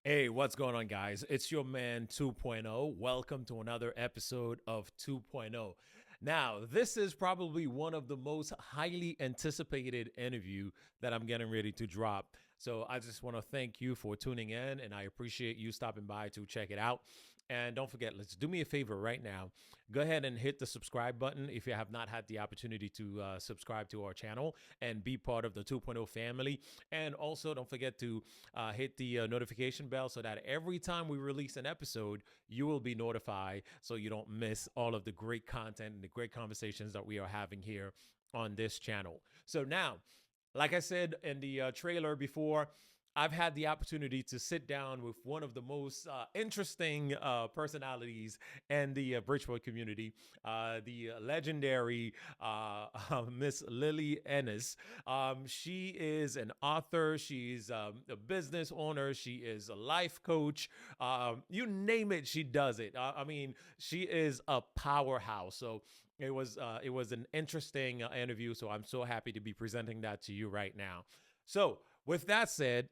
Hey, what's going on, guys? It's your man 2.0. Welcome to another episode of 2.0. Now, this is probably one of the most highly anticipated interview that I'm getting ready to drop. So I just want to thank you for tuning in, and I appreciate you stopping by to check it out. And don't forget, let's do me a favor right now. Go ahead and hit the subscribe button if you have not had the opportunity to subscribe to our channel and be part of the 2.0 family. And also, don't forget to hit the notification bell so that every time we release an episode, you will be notified so you don't miss all of the great content and the great conversations that we are having here on this channel. So now, like I said in the trailer before, I've had the opportunity to sit down with one of the most interesting personalities in the Bridgeport community, the legendary Miss Lily Ennis. She is an author, she's a business owner, she is a life coach. You name it, she does it. I mean, she is a powerhouse. So it was an interesting interview. So I'm so happy to be presenting that to you right now. So with that said,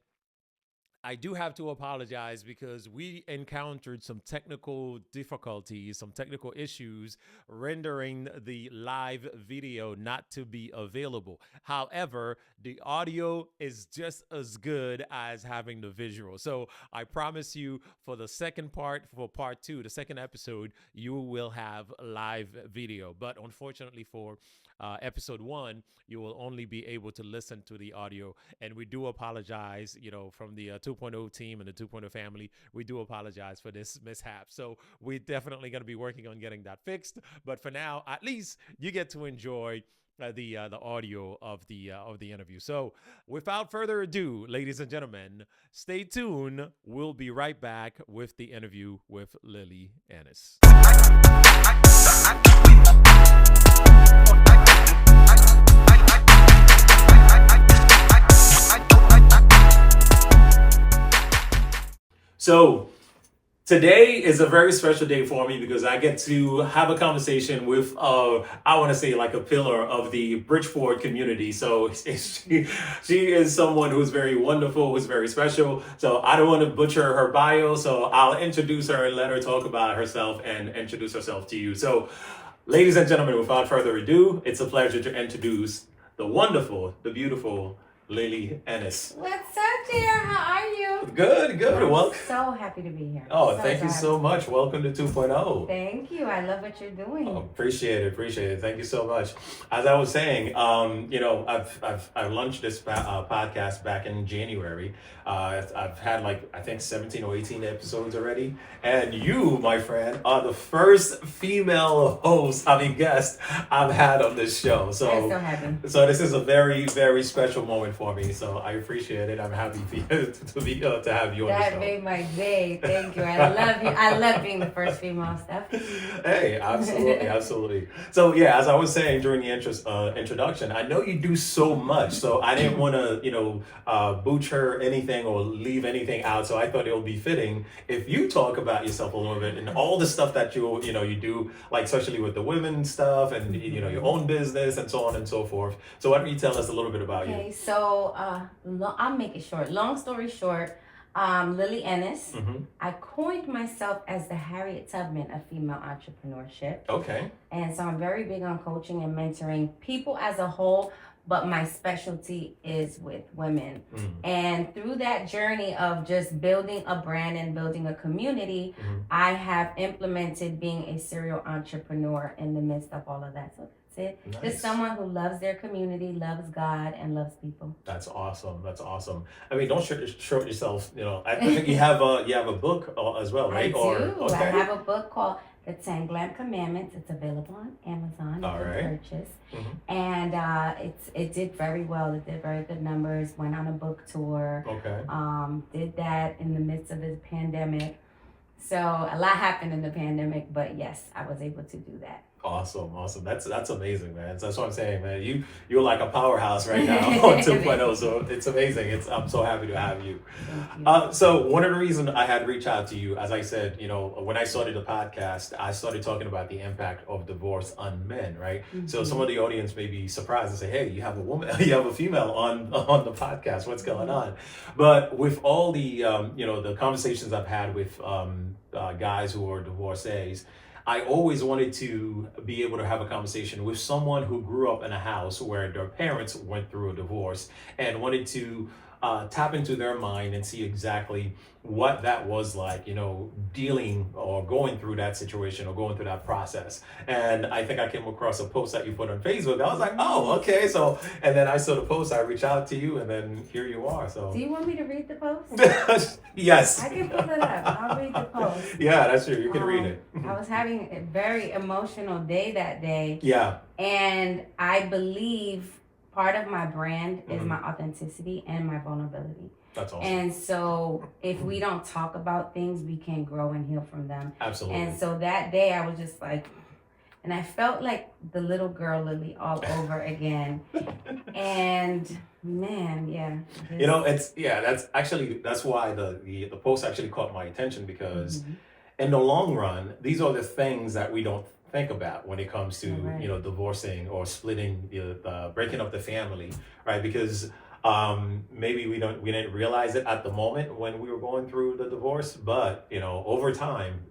I do have to apologize because we encountered some technical difficulties, some technical issues rendering the live video not to be available. However, the audio is just as good as having the visual. So I promise you for the second part, for part two, the second episode, you will have live video. But unfortunately for episode one, you will only be able to listen to the audio. And we do apologize, from the 2.0 team and the 2.0 family. We do apologize for this mishap. So we're definitely going to be working on getting that fixed. But for now, at least you get to enjoy the audio of the interview. So, without further ado, ladies and gentlemen, stay tuned. We'll be right back with the interview with Lily Ennis. So, today is a very special day for me because I get to have a conversation with, I want to say, like a pillar of the Bridgeport community. So she is someone who's very wonderful, who's very special. So I don't want to butcher her bio. So I'll introduce her and let her talk about herself and introduce herself to you. So, ladies and gentlemen, without further ado, it's a pleasure to introduce the wonderful, the beautiful Lily Ennis. What's up, dear? How are you? Good, good. I'm Well, so happy to be here. oh, So thank you happy. so much. Welcome to 2.0. Thank you. I love what you're doing. Oh, appreciate it, appreciate it. Thank you so much. As I was saying, I launched this podcast back in January. I've had like I think 17 or 18 episodes already, and you, my friend, are the first female host, guest I've had on this show. I'm So, so happy. so this is a very, very special moment for me. So I appreciate it. I'm happy to have you on the That show. made my day. Thank you. I love you. I love being the first female stuff. Hey, absolutely, absolutely. So yeah, as I was saying during the introduction, I know you do so much, so I didn't want to, butcher anything or leave anything out. So I thought it would be fitting if you talk about yourself a little bit and all the stuff that you do, like especially with the women stuff and your own business and so on and so forth. So why don't you tell us a little bit about Okay, you? so I'll make it short. Long story short, Lily Ennis. Mm-hmm. I coined myself as the Harriet Tubman of female entrepreneurship. Okay. And so I'm very big on coaching and mentoring people as a whole, but my specialty is with women. Mm-hmm. And through that journey of just building a brand and building a community, Mm-hmm. I have implemented being a serial entrepreneur in the midst of all of that. So that's it. Nice. Just someone who loves their community, loves God, and loves people. That's awesome. That's awesome. I mean, don't short yourself. I think you have a book as well, right? I do. Or I okay. have a book called The 10 Glam Commandments. It's available on Amazon. All You can right. purchase. Mhm. And it did very well. It did very good numbers. Went on a book tour. Okay. Did that in the midst of the pandemic. So a lot happened in the pandemic, but yes, I was able to do that. Awesome. That's amazing, man. That's what I'm saying, man. You're like a powerhouse right now on 2.0. So it's amazing. I'm so happy to have you. Thank you. So one of the reasons I had reached out to you, as I said, when I started the podcast, I started talking about the impact of divorce on men, right? So some of the audience may be surprised and say, "Hey, you have a woman, you have a female on the podcast. What's going on?" But with all the the conversations I've had with guys who are divorcees, I always wanted to be able to have a conversation with someone who grew up in a house where their parents went through a divorce and wanted to tap into their mind and see exactly what that was like, dealing or going through that situation or going through that process. And I think I came across a post that you put on Facebook. I was like, oh, okay. So, and then I saw the post, I reached out to you, and then here you are. So, Do you want me to read the post? yes. I can pull it up. I'll read the post. Yeah, that's true. You can read it. I was having a very emotional day that day. Yeah. And I believe part of my brand is my authenticity and my vulnerability. That's awesome. And so if we don't talk about things, we can't grow and heal from them. Absolutely. And so that day I was just like, and I felt like the little girl Lily all over again. And man, yeah. That's why the post actually caught my attention, because in the long run, these are the things that we don't think about when it comes to divorcing or splitting, breaking up the family, right? Because maybe we didn't realize it at the moment when we were going through the divorce, but over time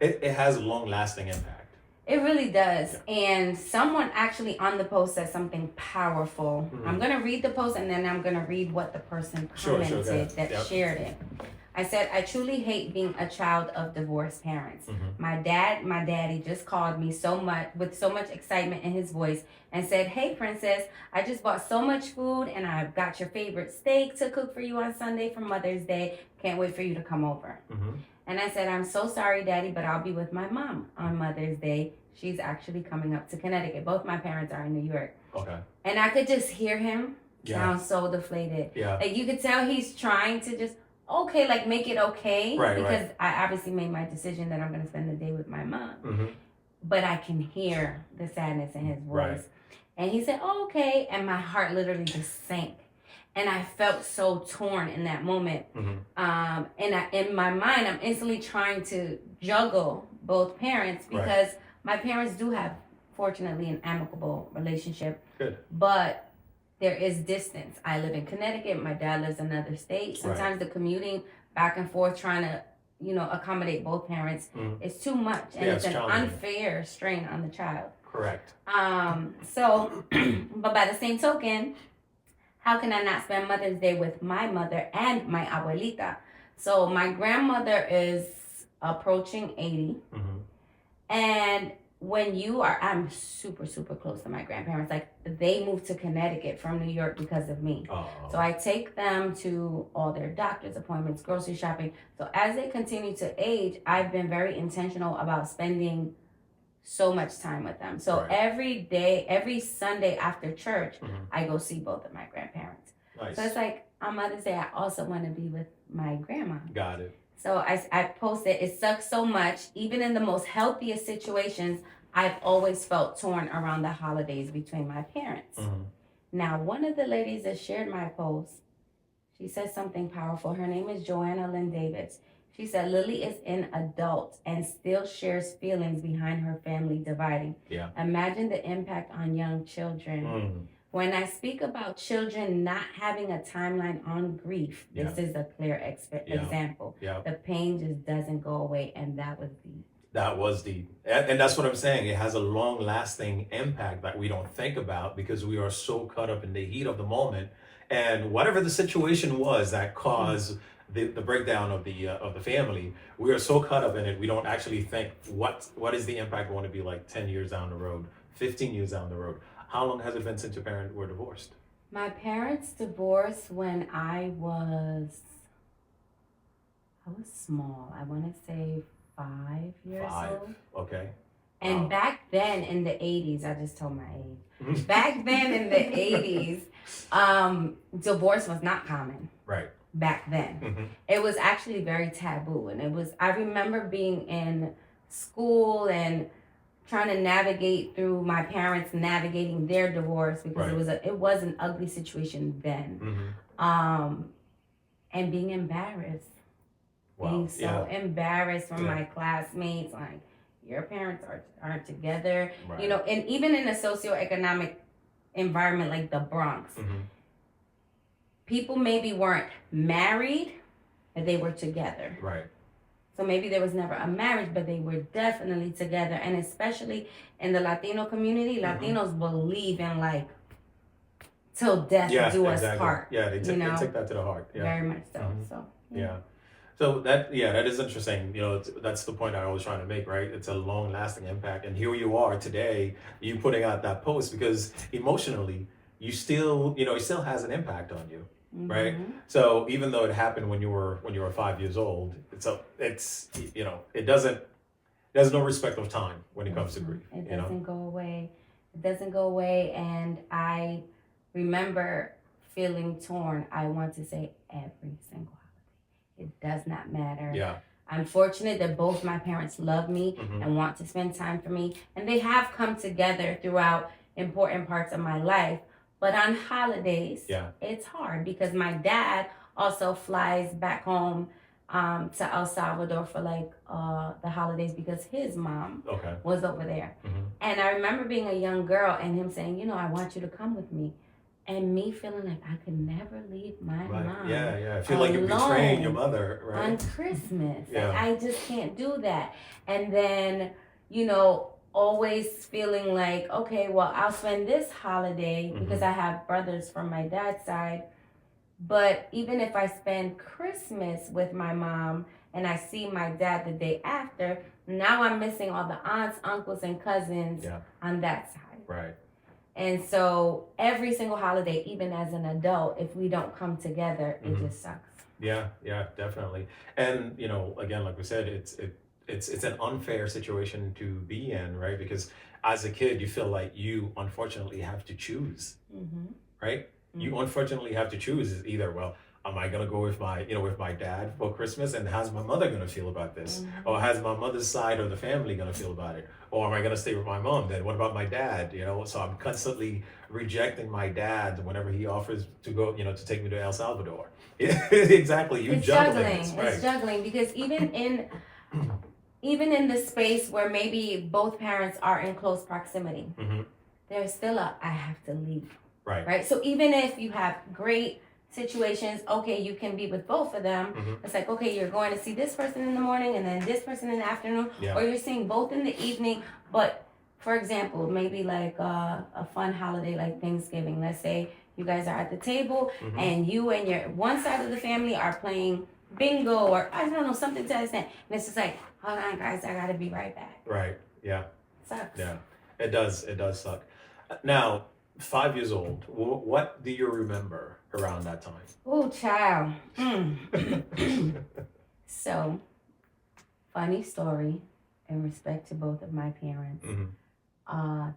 it has long lasting impact. It really does. And someone actually on the post said something powerful. I'm going to read the post and then I'm going to read what the person commented that shared it. I said, I truly hate being a child of divorced parents. My daddy just called me with so much excitement in his voice and said, hey, princess, I just bought so much food and I've got your favorite steak to cook for you on Sunday for Mother's Day. Can't wait for you to come over. And I said, I'm so sorry, Daddy, but I'll be with my mom on Mother's Day. She's actually coming up to Connecticut. Both my parents are in New York. Okay. And I could just hear him sound so deflated. Yeah. Like you could tell he's trying to just, make it okay. Right, because I obviously made my decision that I'm going to spend the day with my mom. But I can hear the sadness in his voice. Right. And he said, oh, okay. And my heart literally just sank. And I felt so torn in that moment. In my mind, I'm instantly trying to juggle both parents because my parents do have, fortunately, an amicable relationship. Good. But there is distance. I live in Connecticut. My dad lives in another state. Sometimes the commuting back and forth, trying to, accommodate both parents is too much. And it's an unfair strain on the child. Correct. But by the same token, how can I not spend Mother's Day with my mother and my abuelita? So my grandmother is approaching 80. And I'm super, super close to my grandparents. Like they moved to Connecticut from New York because of me. So I take them to all their doctor's appointments, grocery shopping. So as they continue to age, I've been very intentional about spending so much time with them. So every Sunday after church, I go see both of my grandparents. Nice. So it's like on Mother's Day, I also want to be with my grandma. Got it. So I posted, it sucks so much. Even in the most healthiest situations, I've always felt torn around the holidays between my parents. Now, one of the ladies that shared my post, she said something powerful. Her name is Joanna Lynn Davids. She said, Lily is an adult and still shares feelings behind her family dividing. Yeah. Imagine the impact on young children. When I speak about children not having a timeline on grief, this is a clear example. Yeah. The pain just doesn't go away, and that was deep. That was deep. And that's what I'm saying. It has a long-lasting impact that we don't think about because we are so caught up in the heat of the moment. And whatever the situation was that caused the breakdown of the family, we are so caught up in it, we don't actually think what is the impact going to be like 10 years down the road, 15 years down the road. How long has it been since your parents were divorced? My parents divorced when I was small. I want to say 5 years old. Okay. And back then in the 80s, I just told my age. Back then in the 80s, divorce was not common. Right. Back then. It was actually very taboo. And I remember being in school and trying to navigate through my parents navigating their divorce, because it was an ugly situation then. And being embarrassed. Wow. Being so embarrassed from my classmates, like, your parents aren't together. Right. You know, and even in a socioeconomic environment like the Bronx, people maybe weren't married, but they were together. Right. So maybe there was never a marriage, but they were definitely together. And especially in the Latino community, Latinos believe in, like, till death do us part. Yeah, they take that to the heart. Yeah. Very much so. So So that is interesting. You know, that's the point I was trying to make, right? It's a long-lasting impact, and here you are today, you putting out that post, because emotionally, you still, it still has an impact on you, right? So even though it happened when you were 5 years old, it's it doesn't. There's no respect of time when it comes to grief. It doesn't go away. It doesn't go away, and I remember feeling torn. I want to say every single. It does not matter. Yeah. I'm fortunate that both my parents love me and want to spend time for me. And they have come together throughout important parts of my life. But on holidays, it's hard, because my dad also flies back home to El Salvador for the holidays, because his mom was over there. And I remember being a young girl and him saying, I want you to come with me. And me feeling like I could never leave my mom. Yeah. I feel like you're betraying your mother, right? On Christmas. Like, I just can't do that. And then, always feeling like, okay, well, I'll spend this holiday because I have brothers from my dad's side. But even if I spend Christmas with my mom and I see my dad the day after, now I'm missing all the aunts, uncles, and cousins on that side. Right. And so every single holiday, even as an adult, if we don't come together, it just sucks. Yeah, definitely. And, again, like we said, it's an unfair situation to be in, right? Because as a kid, you feel like you unfortunately have to choose, right? You unfortunately have to choose either, well, am I going to go with my dad for Christmas, and how's my mother going to feel about this? Or how's my mother's side of the family going to feel about it? Or am I going to stay with my mom then? What about my dad? So I'm constantly rejecting my dad whenever he offers to go, to take me to El Salvador. Exactly. It's juggling. It's juggling, because even in the space where maybe both parents are in close proximity, there's still I have to leave. Right. So even if you have great situations, okay, you can be with both of them. It's like, okay, you're going to see this person in the morning and then this person in the afternoon, or you're seeing both in the evening. But for example, maybe like a fun holiday like Thanksgiving. Let's say you guys are at the table and you and your one side of the family are playing bingo, or I don't know, something to that extent. And it's just like, hold on, guys, I gotta be right back. Right. Yeah. Sucks. Yeah. It does suck. Now, 5 years old, what do you remember around that time? Oh, child. So, funny story in respect to both of my parents. And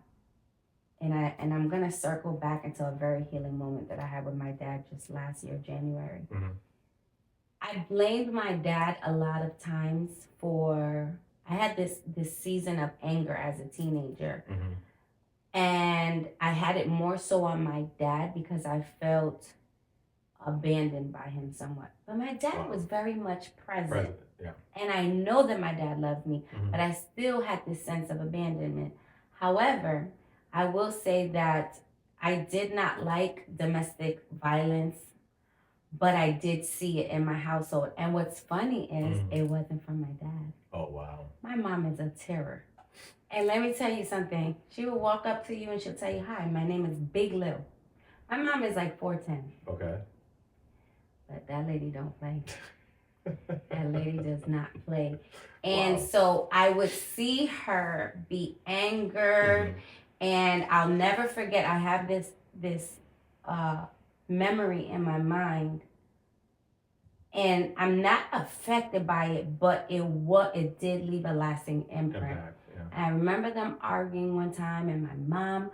I'm gonna circle back into a very healing moment that I had with my dad just last year, January. I blamed my dad a lot of times for, I had this season of anger as a teenager. And I had it more so on my dad because I felt abandoned by him somewhat. But my dad was very much present. And I know that my dad loved me, but I still had this sense of abandonment. However, I will say that I did not like domestic violence, but I did see it in my household. And what's funny is it wasn't from my dad. Oh, wow. My mom is a terror. And let me tell you something. She will walk up to you and she'll tell you, hi, my name is Big Lil. My mom is like 4'10". Okay. But that lady don't play. That lady does not play. And so I would see her be angered. And I'll never forget, I have this memory in my mind. And I'm not affected by it, but it did leave a lasting imprint. I remember them arguing one time, and my mom,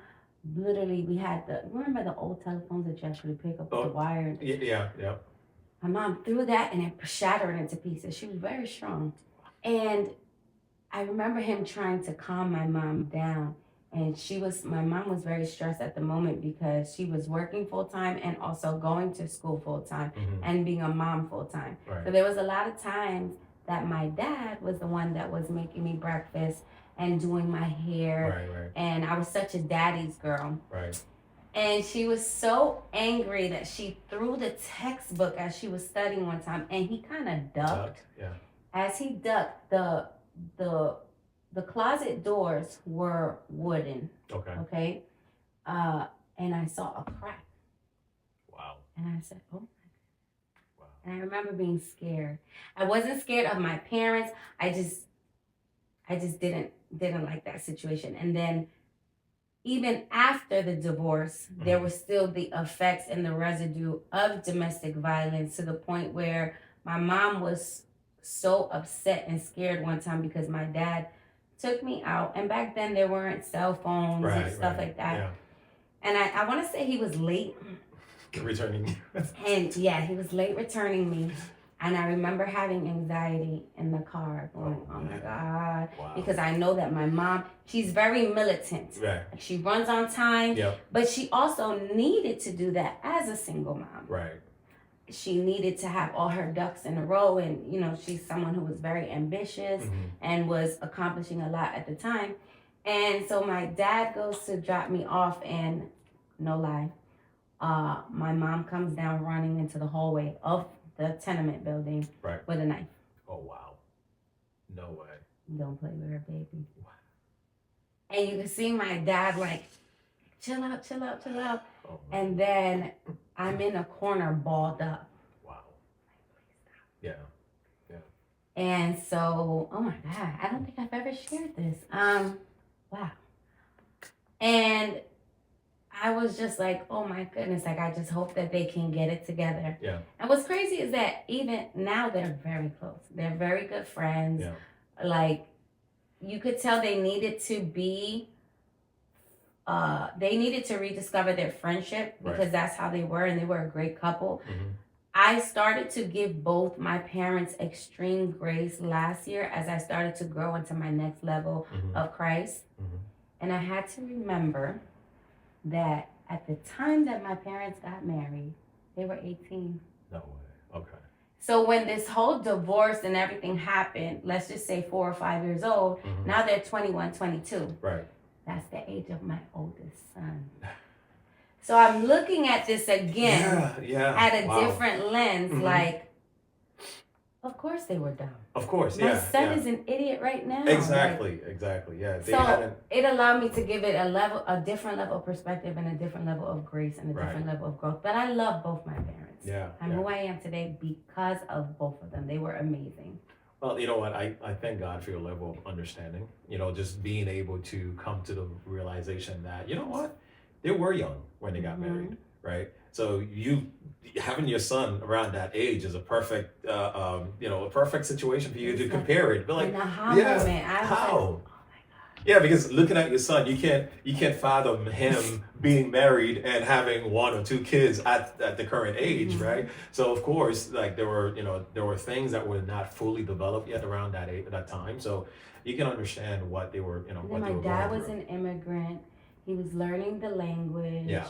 literally, we had remember the old telephones that you actually pick up with the wire? Yeah. My mom threw that and it shattered into pieces. She was very strong. And I remember him trying to calm my mom down. And my mom was very stressed at the moment because she was working full time and also going to school full time and being a mom full time. Right. So there was a lot of times that my dad was the one that was making me breakfast and doing my hair. Right. And I was such a daddy's girl. Right. And she was so angry that she threw the textbook as she was studying one time, and he kind of ducked. Yeah. As he ducked, the closet doors were wooden. Okay. Okay. And I saw a crack. Wow. And I said, "Oh my God." Wow. And I remember being scared. I wasn't scared of my parents. I just didn't like that situation. And then even after the divorce, there was still the effects and the residue of domestic violence, to the point where my mom was so upset and scared one time because my dad took me out. And back then there weren't cell phones and stuff like that. Yeah. And I want to say he was late. Returning. And yeah, he was late returning me. And I remember having anxiety in the car, going, oh my God. Wow. Because I know that my mom, she's very militant. Right. She runs on time. Yep. But she also needed to do that as a single mom. Right. She needed to have all her ducks in a row. And, you know, she's someone who was very ambitious and was accomplishing a lot at the time. And so my dad goes to drop me off, and no lie, my mom comes down running into the hallway of the tenement building with a knife. Oh, wow. No way. Don't play with her, baby. Wow. And you can see my dad like, chill out. Oh, and then I'm in a corner balled up. Wow. Yeah. And so, oh my God, I don't think I've ever shared this. Wow. And I was just like, oh my goodness, like I just hope that they can get it together. Yeah. And what's crazy is that even now they're very close. They're very good friends. Yeah. Like, you could tell they needed to rediscover their friendship, because that's how they were, and they were a great couple. I started to give both my parents extreme grace last year as I started to grow into my next level of Christ. And I had to remember that at the time that my parents got married, they were 18. No way. Okay. So when this whole divorce and everything happened, let's just say 4 or 5 years old, now they're 21, 22. Right. That's the age of my oldest son. So I'm looking at this again at a different lens, like, of course they were dumb. Of course, My son is an idiot right now. Exactly, yeah. It allowed me to give it a different level of perspective and a different level of grace and a different level of growth. But I love both my parents. I'm who I am today because of both of them. They were amazing. Well, you know what? I thank God for your level of understanding. You know, just being able to come to the realization that, you know what? They were young when they got married, right? So you having your son around that age is a perfect, a perfect situation for you to compare it. But like, how? Oh my God. Yeah, because looking at your son, you can't fathom him being married and having 1 or 2 kids at the current age, right? So of course, like there were things that were not fully developed yet around that age, that time. So you can understand what they were, what they were going through. My dad was an immigrant. He was learning the language. Yeah.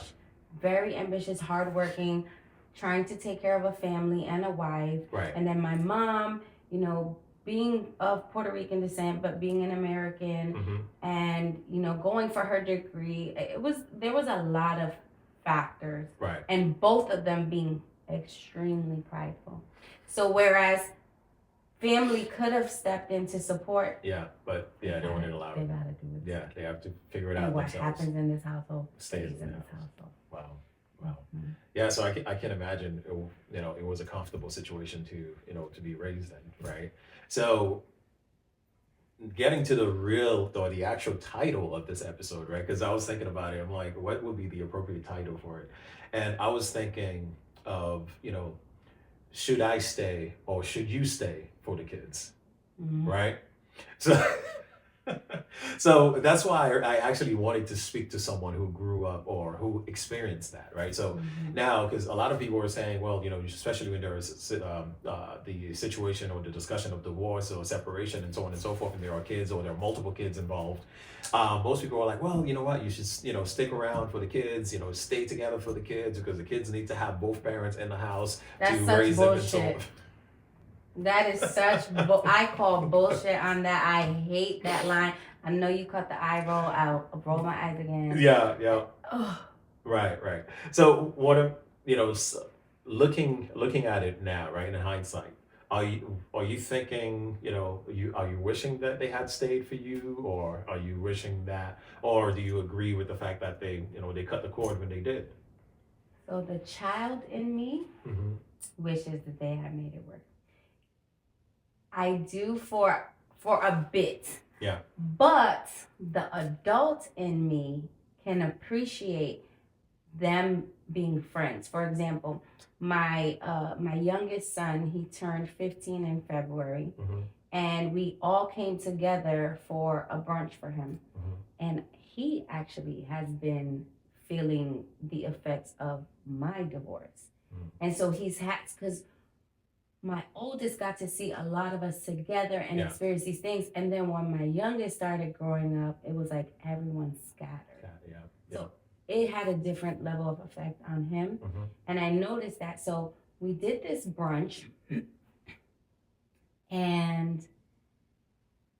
Very ambitious, hardworking, trying to take care of a family and a wife. Right. And then my mom, being of Puerto Rican descent, but being an American and, going for her degree. There was a lot of factors. Right. And both of them being extremely prideful. So whereas family could have stepped in to support. Yeah, but they weren't allowed. They gotta do it. Yeah, they have to figure it out and what themselves. happens in this household stays in this household. Wow. Yeah, so I can imagine, it was a comfortable situation to be raised in, right? So getting to the actual title of this episode, right? Because I was thinking about it. I'm like, what would be the appropriate title for it? And I was thinking of, should I stay or should you stay for the kids, right? So So that's why I actually wanted to speak to someone who grew up or who experienced that, right? So now, because a lot of people are saying, well, especially when there is the situation or the discussion of divorce or separation and so on and so forth, and there are kids or there are multiple kids involved, most people are like, well, you know what, you should, stick around for the kids, stay together for the kids because the kids need to have both parents in the house to raise them and so on. That is such I call bullshit on that. I hate that line. I know you cut the eye roll. I'll roll my eyes again. Yeah. Ugh. Right. So what looking at it now, right, in hindsight, are you thinking, are you wishing that they had stayed for you, or are you wishing that, or do you agree with the fact that they cut the cord when they did? So the child in me wishes that they had made it work. I do for a bit. Yeah. But the adult in me can appreciate them being friends. For example, my youngest son, he turned 15 in February, and we all came together for a brunch for him. And he actually has been feeling the effects of my divorce. And so he's had, because my oldest got to see a lot of us together and experience these things. And then when my youngest started growing up, it was like everyone scattered. So it had a different level of effect on him. And I noticed that. So we did this brunch, and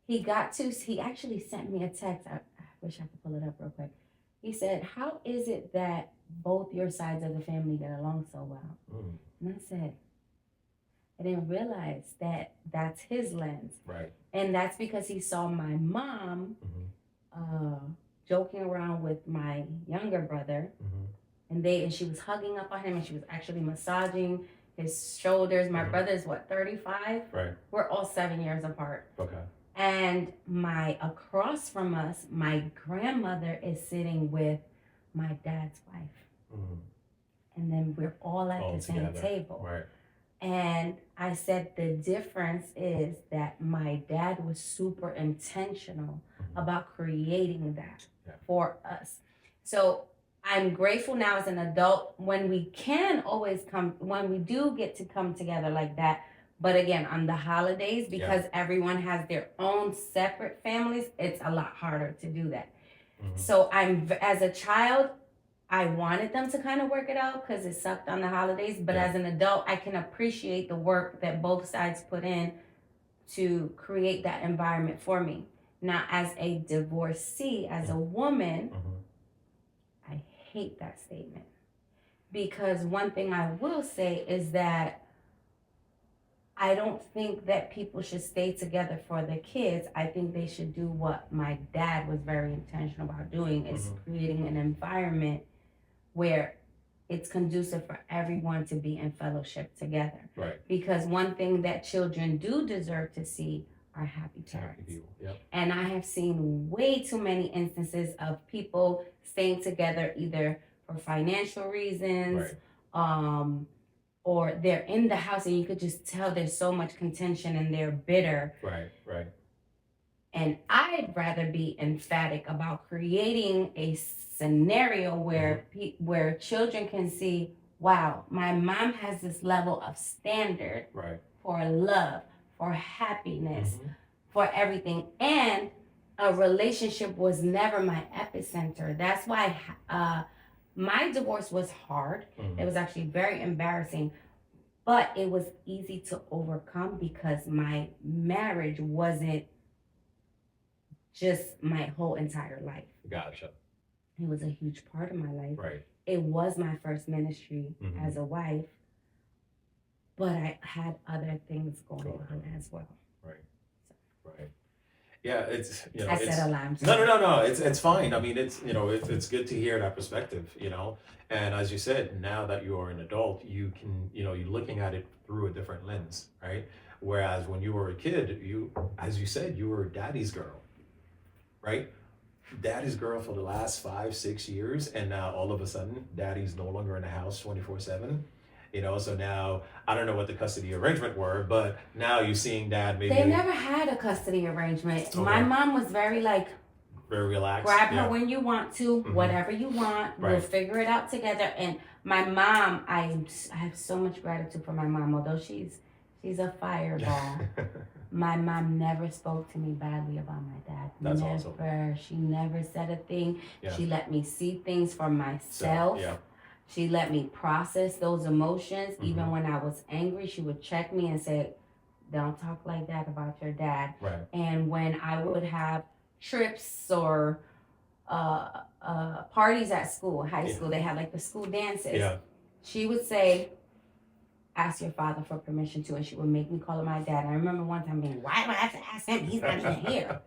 he actually sent me a text. I wish I could pull it up real quick. He said, how is it that both your sides of the family get along so well? And I said, I didn't realize that that's his lens. Right. And that's because he saw my mom joking around with my younger brother. And she was hugging up on him, and she was actually massaging his shoulders. My brother's 35? Right. We're all 7 years apart. Okay. And across from us, my grandmother is sitting with my dad's wife. And then we're all at the same table. Right. And I said the difference is that my dad was super intentional about creating that for us. So I'm grateful now as an adult when we do get to come together like that. But again, on the holidays, because everyone has their own separate families, it's a lot harder to do that. So as a child, I wanted them to kind of work it out because it sucked on the holidays. But as an adult, I can appreciate the work that both sides put in to create that environment for me. Now, as a divorcee, as a woman, I hate that statement. Because one thing I will say is that I don't think that people should stay together for the kids. I think they should do what my dad was very intentional about doing, is creating an environment where it's conducive for everyone to be in fellowship together. Right. Because one thing that children do deserve to see are happy parents. Happy people. Yep. And I have seen way too many instances of people staying together either for financial reasons, or they're in the house and you could just tell there's so much contention and they're bitter. Right. And I'd rather be emphatic about creating a scenario where children can see, wow, my mom has this level of standard for love, for happiness, for everything. And a relationship was never my epicenter. That's why my divorce was hard. It was actually very embarrassing, but it was easy to overcome because my marriage wasn't just my whole entire life. Gotcha. It was a huge part of my life. Right. It was my first ministry as a wife, but I had other things going on as well. Right. Yeah, it's I said a lot. No. It's fine. I mean, it's good to hear that perspective. And as you said, now that you are an adult, you can you're looking at it through a different lens, right? Whereas when you were a kid, as you said, you were daddy's girl, right? Daddy's girl for the last 5-6 years, and now all of a sudden, daddy's no longer in the house 24/7. So now I don't know what the custody arrangement were, but now you're seeing dad maybe. They never had a custody arrangement. Okay. My mom was very relaxed. Grab her when you want to, whatever you want. Right. We'll figure it out together. And my mom, I have so much gratitude for my mom, although she's a fireball. My mom never spoke to me badly about my dad. That's awesome. She never said a thing. Yeah. She let me see things for myself. She let me process those emotions. Even when I was angry, she would check me and say, don't talk like that about your dad. Right. And when I would have trips or parties at school, high school, they had the school dances. Yeah. She would say, ask your father for permission to, and she would make me call him my dad. And I remember one time being, why do I have to ask him? He's not even here.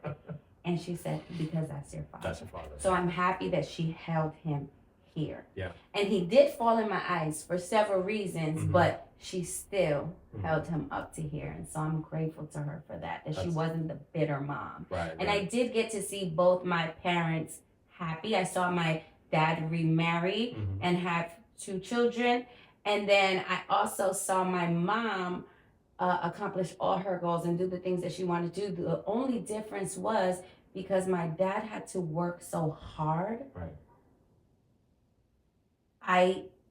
And she said, because that's your father. That's your father. So I'm happy that she held him here. Yeah. And he did fall in my eyes for several reasons, but she still held him up to here. And so I'm grateful to her for that she wasn't the bitter mom. Right. And I did get to see both my parents happy. I saw my dad remarry and have 2 children. And then I also saw my mom accomplish all her goals and do the things that she wanted to do. The only difference was because my dad had to work so hard. Right.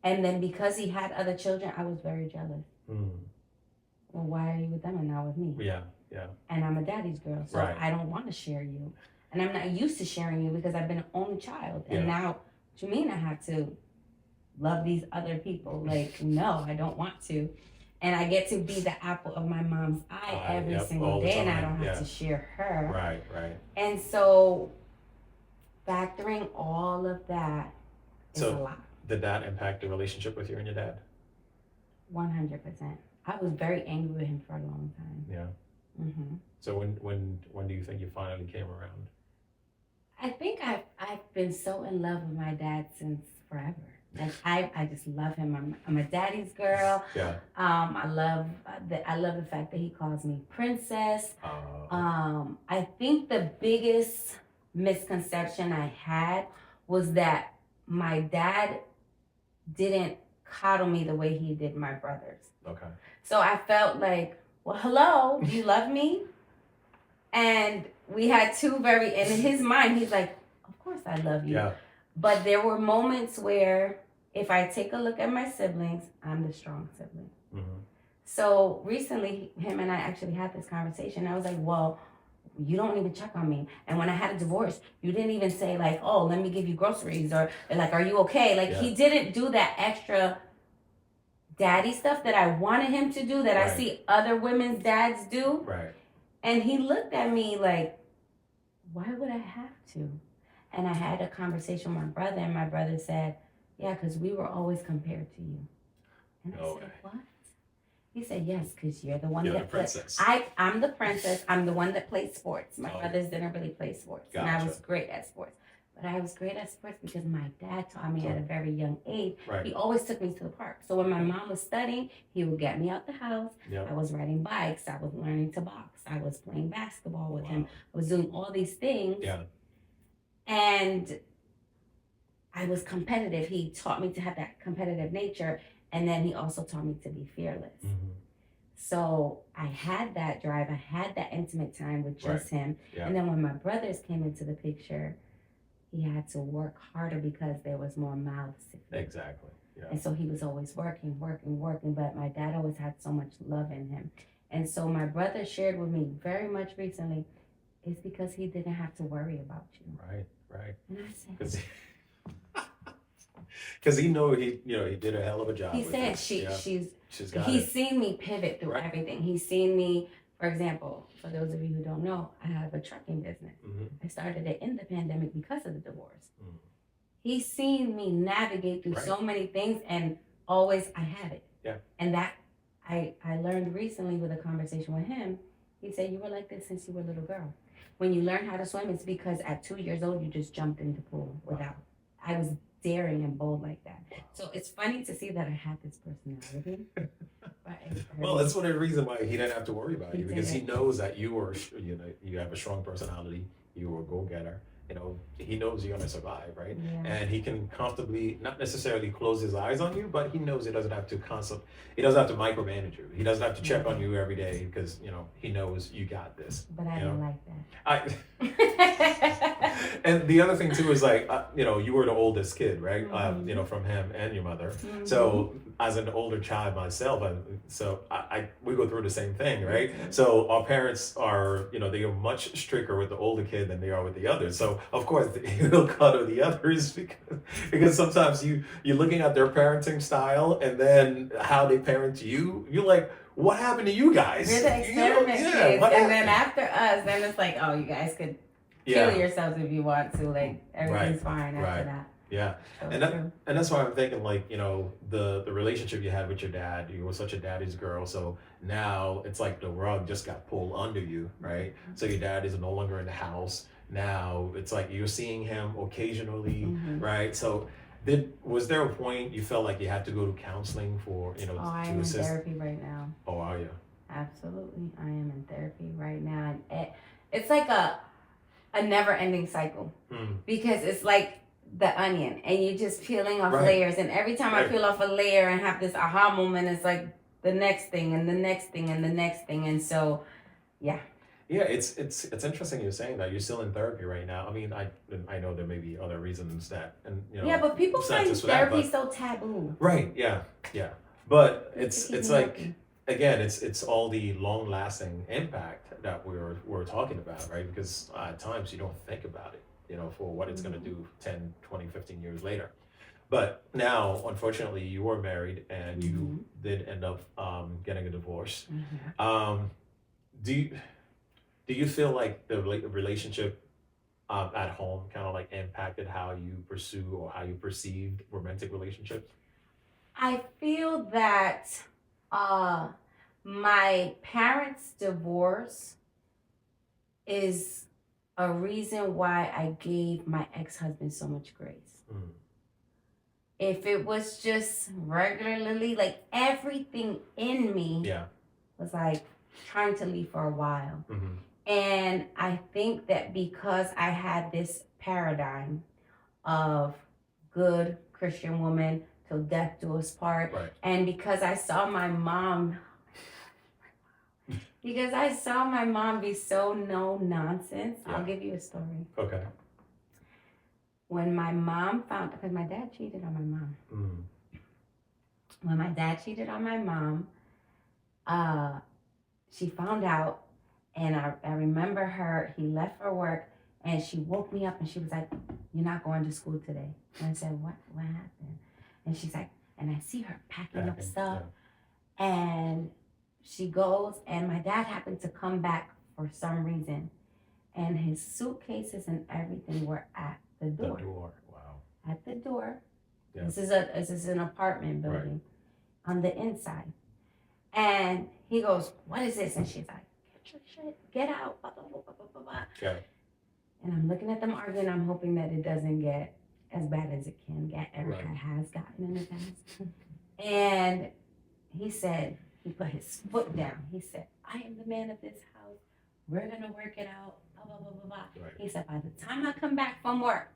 And then because he had other children, I was very jealous. Well, why are you with them and not with me? Yeah. And I'm a daddy's girl, so I don't want to share you. And I'm not used to sharing you because I've been an only child. And now, what you mean I have to love these other people? No, I don't want to. And I get to be the apple of my mom's eye every single day, and I don't have to share her. Right. And so factoring all of that is a lot. Did that impact the relationship with you and your dad? 100%. I was very angry with him for a long time. Yeah. So when do you think you finally came around? I think I've been so in love with my dad since forever. I just love him. I'm a daddy's girl. Yeah. I love the fact that he calls me princess. I think the biggest misconception I had was that my dad didn't coddle me the way he did my brothers. Okay. So I felt like, well, hello, do you love me? And we had 2 in his mind, he's like, of course I love you. Yeah. But there were moments where if I take a look at my siblings, I'm the strong sibling. So recently, him and I actually had this conversation. I was like, well, you don't even check on me. And when I had a divorce, you didn't even say oh, let me give you groceries or are you okay? He didn't do that extra daddy stuff that I wanted him to do that I see other women's dads do. Right. And he looked at me like, why would I have to? And I had a conversation with my brother, and my brother said, yeah, because we were always compared to you. And I said, what? He said, yes, because you're the one you're that the princess. I'm the princess. I'm the one that played sports. My brothers didn't really play sports. Gotcha. And I was great at sports. But I was great at sports because my dad taught me at a very young age. Right. He always took me to the park. So when my mom was studying, he would get me out the house. Yep. I was riding bikes. I was learning to box. I was playing basketball with him. I was doing all these things. Yeah. And I was competitive. He taught me to have that competitive nature. And then he also taught me to be fearless. So I had that drive. I had that intimate time with just him. Yeah. And then when my brothers came into the picture, he had to work harder because there was more mouths to feed. Exactly. Yeah. And so he was always working. But my dad always had so much love in him. And so my brother shared with me very much recently, it's because he didn't have to worry about you. Right. And I said, because he did a hell of a job. He said he's seen me pivot through everything. He's seen me, for example, for those of you who don't know, I have a trucking business. I started it in the pandemic because of the divorce. He's seen me navigate through so many things, and always I had it. Yeah. And that I learned recently with a conversation with him. He said, you were like this since you were a little girl. When you learn how to swim, it's because at 2 years old, you just jumped in the pool without. I was daring and bold like that. So it's funny to see that I had this personality. Well, that's one of the reasons why he didn't have to worry about you, because he knows that you have a strong personality, you were a go-getter, he knows you're gonna survive, right? Yeah. And he can comfortably, not necessarily close his eyes on you, but he knows he doesn't have to he doesn't have to micromanage you. He doesn't have to check on you every day because he knows you got this. But I don't like that. And the other thing too is like, you were the oldest kid, right? From him and your mother. Mm-hmm. So as an older child myself, we go through the same thing, right? Mm-hmm. So our parents are, they are much stricter with the older kid than they are with the others. So of course he'll cuddle the others because sometimes you're looking at their parenting style and then how they parent you. You're like, what happened to you guys? We're the experiment kids, and then after us, then it's like, oh, you guys could kill yourselves if you want to. Like everything's fine after that. Yeah, and that's why I'm thinking like the relationship you had with your dad. You were such a daddy's girl, so now it's like the rug just got pulled under you, right? Mm-hmm. So your dad is no longer in the house. Now it's like you're seeing him occasionally, right? So was there a point you felt like you had to go to counseling for I'm in therapy right now. Oh, are you? Absolutely, I am in therapy right now, and it's like a never-ending cycle because it's like the onion, and you're just peeling off layers, and every time I peel off a layer and have this aha moment, it's like the next thing and the next thing and the next thing, and so yeah. Yeah, it's interesting you're saying that. You're still in therapy right now. I mean, I know there may be other reasons that, and yeah, but people find therapy so taboo. Right. Yeah. But it's like again, it's all the long lasting impact that we're talking about, right? Because at times you don't think about it, for what it's going to do 10, 20, 15 years later. But now, unfortunately, you were married and you did end up getting a divorce. Do you feel like the relationship at home kind of like impacted how you pursue or how you perceived romantic relationships? I feel that my parents' divorce is a reason why I gave my ex-husband so much grace. If it was just regularly, like everything in me was like trying to leave for a while. And I think that because I had this paradigm of good Christian woman till death do us part, and because I saw my mom be so no nonsense, I'll give you a story. Okay. When my mom found, because my dad cheated on my mom. When my dad cheated on my mom, she found out. And I remember he left for work and she woke me up and she was like, "You're not going to school today." And I said, What happened? And she's like, and I see her packing up stuff. And she goes, and my dad happened to come back for some reason. And his suitcases and everything were at the door. Wow. At the door. Yeah. This is an apartment building on the inside. And he goes, "What is this?" And she's like, "Get out, blah, blah, blah, blah, blah, blah." Yeah. And I'm looking at them arguing. I'm hoping that it doesn't get as bad as it can get. Erica has gotten in the past. And he put his foot down. He said, "I am the man of this house. We're going to work it out, blah, blah, blah, blah, blah." He said, "By the time I come back from work,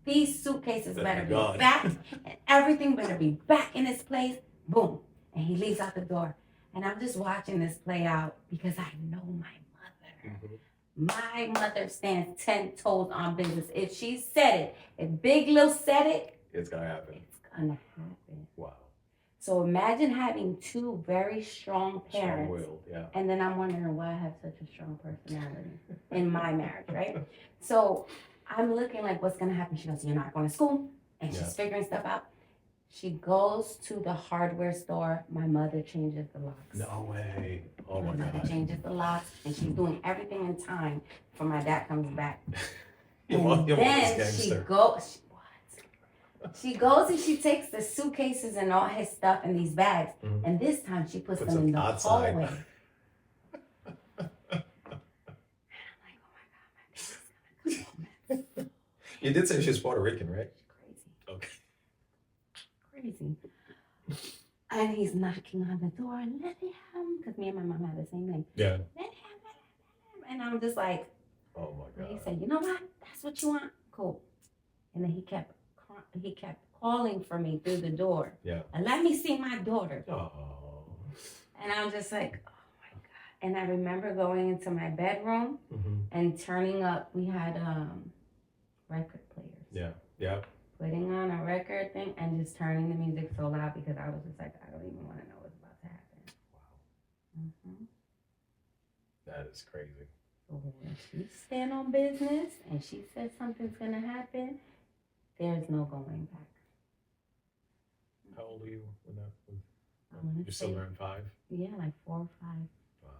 these suitcases better be back, and everything better be back in its place." Boom. And he leaves out the door. And I'm just watching this play out because I know my mother. My mother stands 10 toes on business. If she said it, if Big Lil said it, it's going to happen. It's going to happen. Wow. So imagine having two very strong parents. Strong-willed, yeah. And then I'm wondering why I have such a strong personality in my marriage, right? So I'm looking like, what's going to happen? She goes, "You're not going to school." And she's figuring stuff out. She goes to the hardware store. My mother changes the locks. No way. Oh my God. My mother changes the locks, and she's doing everything in time before my dad comes back. Then she goes. She goes and she takes the suitcases and all his stuff in these bags, and this time she puts them in the hallway. And I'm like, "Oh my God, my baby's gonna come home." You did say she's Puerto Rican, right? Crazy. Okay. Crazy. And he's knocking on the door, and let me have him, because me and my mom have the same name. Yeah. Let him. And I'm just like, Oh my God. And he said, you know what? That's what you want? Cool. And then he kept calling for me through the door. Yeah. And let me see my daughter. Oh. And I was just like, oh my God. And I remember going into my bedroom and turning up. We had record players. Yeah. Yeah. Putting on a record thing and just turning the music so loud because I was just like, I don't even want to know what's about to happen. Wow. That is crazy. So when she stand on business and she says something's going to happen, there's no going back. How old were you when that was? You're still around 5? Yeah, like 4 or 5. Wow.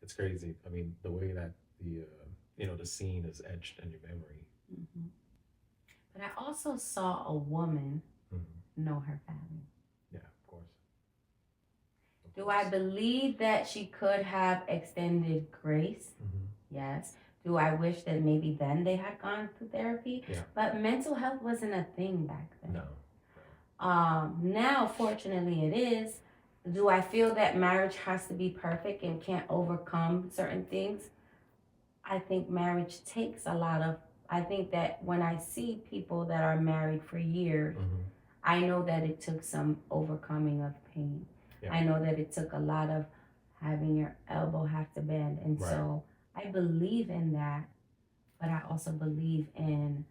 It's crazy. I mean, the way that the scene is etched in your memory. But I also saw a woman know her family. Yeah, of course. Do I believe that she could have extended grace? Yes. Do I wish that maybe then they had gone to therapy? Yeah. But mental health wasn't a thing back then. No. Now, fortunately, it is. Do I feel that marriage has to be perfect and can't overcome certain things? I think marriage takes a lot of. I think that when I see people that are married for years, I know that it took some overcoming of pain. Yeah. I know that it took a lot of having your elbow have to bend. And so I believe in that, but I also believe in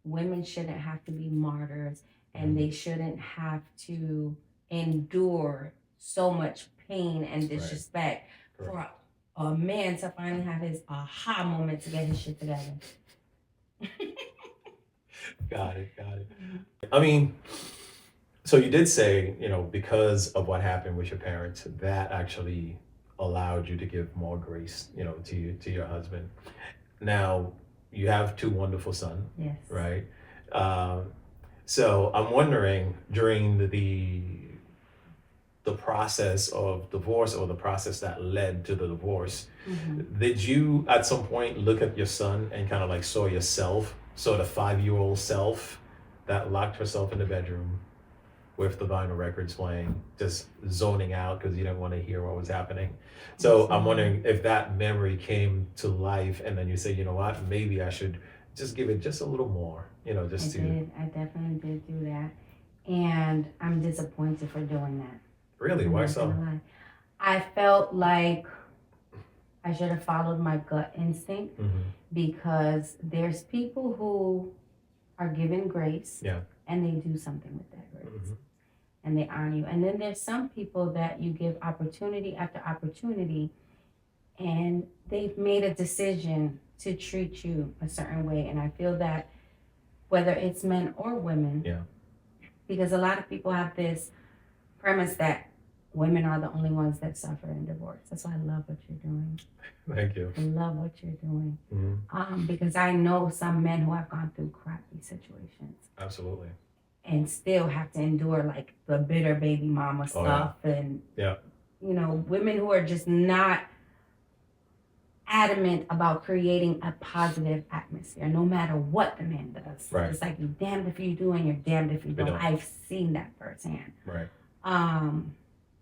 women shouldn't have to be martyrs and they shouldn't have to endure so much pain and disrespect for a man to finally have his aha moment to get his shit together. Got it. I mean, so you did say, because of what happened with your parents, that actually allowed you to give more grace, to your husband. Now, you have 2 wonderful sons. Yes. Right? So I'm wondering, during the process of divorce or the process that led to the divorce, did you at some point look at your son and kind of like saw yourself, the 5-year-old self that locked herself in the bedroom with the vinyl records playing, just zoning out because you didn't want to hear what was happening? So I'm wondering if that memory came to life and then you say, you know what, maybe I should just give it just a little more, I definitely did do that. And I'm disappointed for doing that. Really? Why so? I felt like I should have followed my gut instinct because there's people who are given grace and they do something with that grace and they honor you. And then there's some people that you give opportunity after opportunity and they've made a decision to treat you a certain way. And I feel that whether it's men or women, because a lot of people have this premise that women are the only ones that suffer in divorce. That's why I love what you're doing. Thank you. I love what you're doing. Because I know some men who have gone through crappy situations. Absolutely. And still have to endure like the bitter baby mama stuff and women who are just not adamant about creating a positive atmosphere no matter what the man does. Right. It's like you're damned if you do and you're damned if you don't. I've seen that firsthand. Right.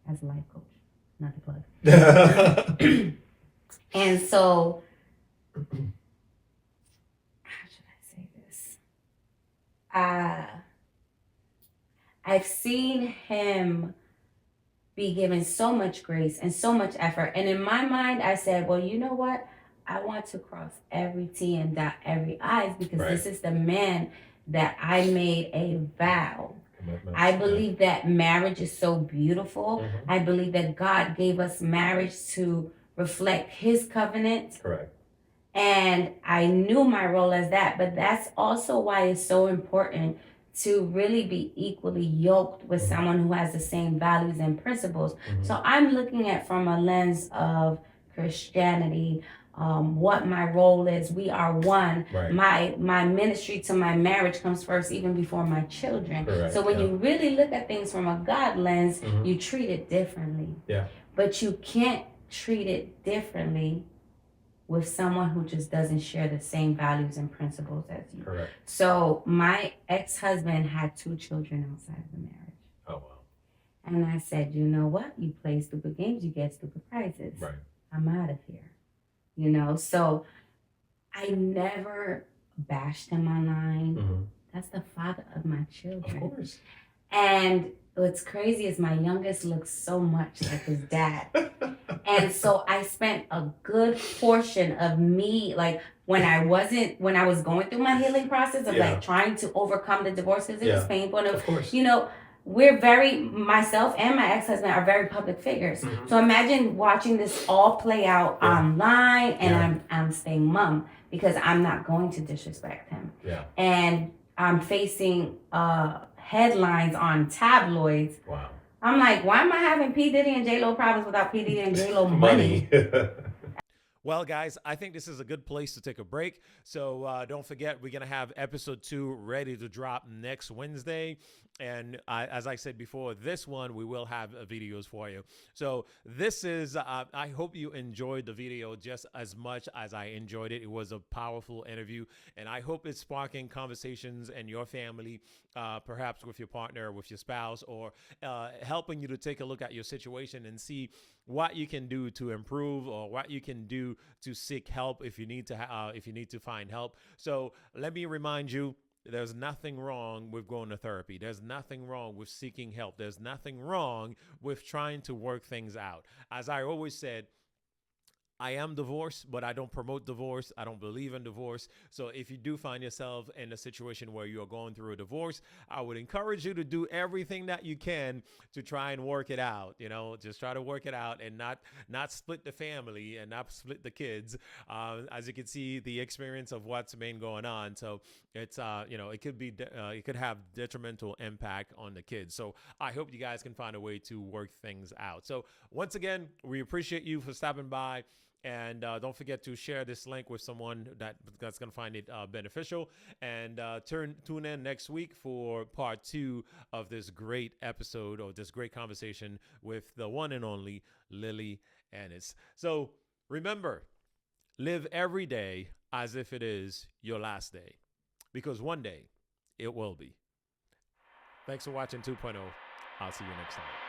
As a life coach, not to plug. And so, how should I say this? I've seen him be given so much grace and so much effort. And in my mind, I said, well, you know what? I want to cross every T and dot every I's because this is the man that I made a vow. I believe that marriage is so beautiful. I believe that God gave us marriage to reflect his covenant. Correct. And I knew my role as that, but that's also why it's so important to really be equally yoked with someone who has the same values and principles. So I'm looking at from a lens of Christianity, what my role is. We are one. Right. My ministry to my marriage comes first, even before my children. Correct. So when you really look at things from a God lens, you treat it differently. Yeah. But you can't treat it differently with someone who just doesn't share the same values and principles as you. Correct. So my ex-husband had 2 children outside of the marriage. Oh, wow. And I said, you know what? You play stupid games, you get stupid prizes. Right. I'm out of here. you know. So I never bashed him online. That's the father of my children. Of course. And what's crazy is my youngest looks so much like his dad. And so I spent a good portion of me, like when I was going through my healing process of like trying to overcome the divorce because it was painful. And, of course. You know, myself and my ex-husband are very public figures. So imagine watching this all play out online, and I'm staying mum because I'm not going to disrespect him. Yeah. And I'm facing headlines on tabloids. Wow. I'm like, why am I having P. Diddy and J-Lo problems without P. Diddy and J-Lo money? Well, guys, I think this is a good place to take a break. So don't forget, we're going to have episode 2 ready to drop next Wednesday. And as I said before, this one, we will have videos for you. So this is, I hope you enjoyed the video just as much as I enjoyed it. It was a powerful interview, and I hope it's sparking conversations in your family, perhaps with your partner, with your spouse, or helping you to take a look at your situation and see what you can do to improve, or what you can do to seek help if you need to find help. So let me remind you, there's nothing wrong with going to therapy. There's nothing wrong with seeking help. There's nothing wrong with trying to work things out. As I always said, I am divorced, but I don't promote divorce. I don't believe in divorce. So if you do find yourself in a situation where you're going through a divorce, I would encourage you to do everything that you can to try and work it out. You know, just try to work it out and not split the family and not split the kids. As you can see, the experience of what's been going on. So it's, it could have detrimental impact on the kids. So I hope you guys can find a way to work things out. So once again, we appreciate you for stopping by. And don't forget to share this link with someone that's going to find it beneficial. And tune in next week for part 2 of this great episode, or this great conversation with the one and only Lily Ennis. So remember, live every day as if it is your last day, because one day it will be. Thanks for watching 2.0. I'll see you next time.